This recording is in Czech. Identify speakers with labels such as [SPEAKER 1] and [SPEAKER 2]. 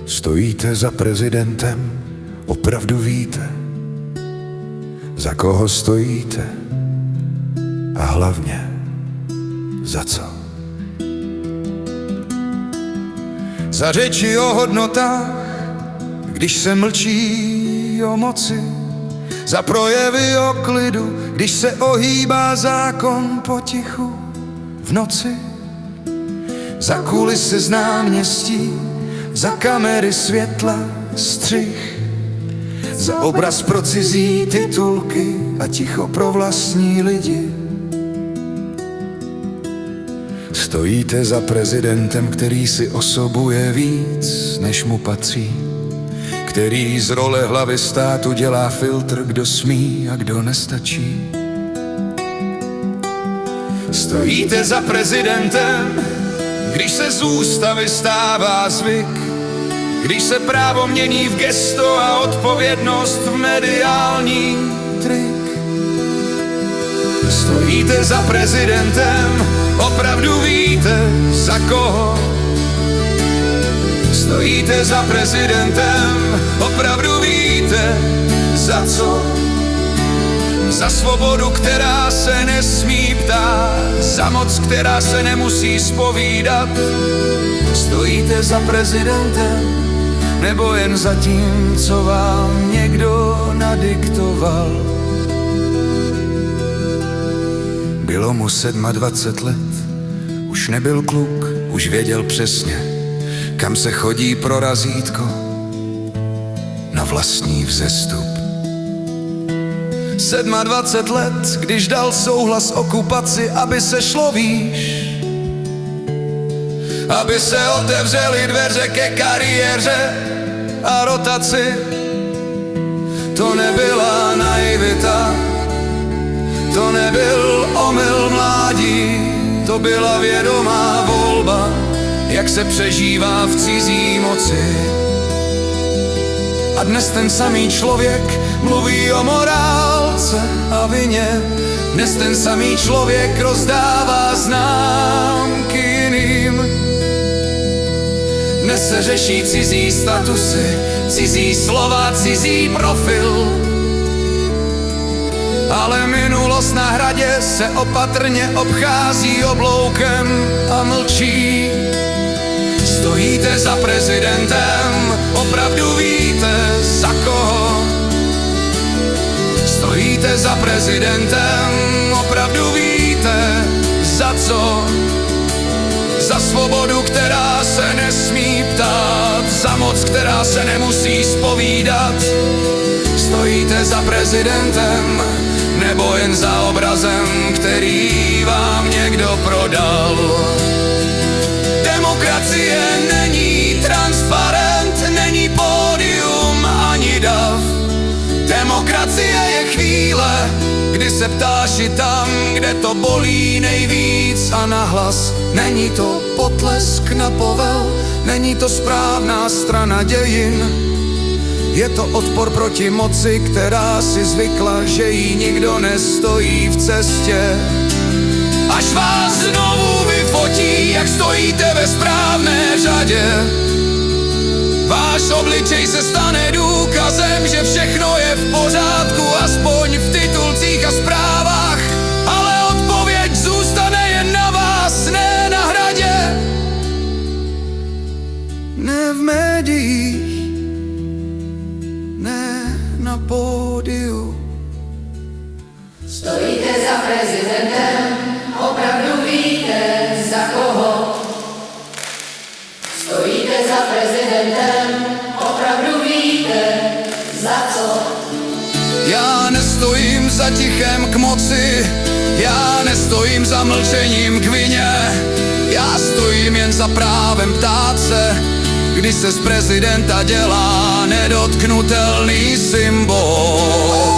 [SPEAKER 1] Stojíte za prezidentem, opravdu víte, za koho stojíte a hlavně za co. Za řeči o hodnotách, když se mlčí o moci, za projevy o klidu, když se ohýbá zákon potichu v noci, za kulisy z náměstí, za kamery světla, střih, za obraz pro cizí titulky a ticho pro vlastní lidi. Stojíte za prezidentem, který si osobuje víc, než mu patří, který z role hlavy státu dělá filtr, kdo smí a kdo nestačí. Stojíte za prezidentem, když se z ústavy stává zvyk, když se právo mění v gesto a odpovědnost v mediální trik. Stojíte za prezidentem, opravdu víte za koho. Stojíte za prezidentem, opravdu víte za co. Za svobodu, která se nesmí ptát, za moc, která se nemusí zpovídat. Stojíte za prezidentem, nebo jen za tím, co vám někdo nadiktoval. Bylo mu 27 let, už nebyl kluk, už věděl přesně, kam se chodí pro razítko na vlastní vzestup. 27 let, když dal souhlas okupaci, aby se šlo výš, aby se otevřely dveře ke kariéře a rotaci. To nebyla naivita, to nebyl omyl mládí, to byla vědomá volba, jak se přežívá v cizí moci. A dnes ten samý člověk mluví o morálce a vině. Dnes ten samý člověk rozdává známky jiným. Dnes se řeší cizí statusy, cizí slova, cizí profil. Ale minulost na hradě se opatrně obchází obloukem a mlčí. Stojíte za prezidentem, opravdu víte za koho. Stojíte za prezidentem, opravdu víte za co. Za svobodu, která se nesmí ptát, za moc, která se nemusí zpovídat. Stojíte za prezidentem, nebo jen za obrazem, který vám někdo prodal. Demokracie není transparent, není pódium ani dav. Demokracie je chvíle, kdy se ptáš i tam, kde to bolí nejvíc a nahlas. Není to potlesk na povel, není to správná strana dějin. Je to odpor proti moci, která si zvykla, že jí nikdo nestojí v cestě. Až vás znovu vyfotí, jak stojíte ve správné řadě. Váš obličej se stane důkazem, že všechno je v pořádku, aspoň v titulcích a zprávách. Ale odpověď zůstane jen na vás, ne na hradě, ne v médiích, ne na pódiu.
[SPEAKER 2] Stojíte za prezidentem, opravdu víte za koho. Stojíte za prezidentem, opravdu víte za co.
[SPEAKER 1] Já nestojím za tichem k moci, já nestojím za mlčením k vině. Já stojím jen za právem ptát se, když se z prezidenta dělá nedotknutelný symbol.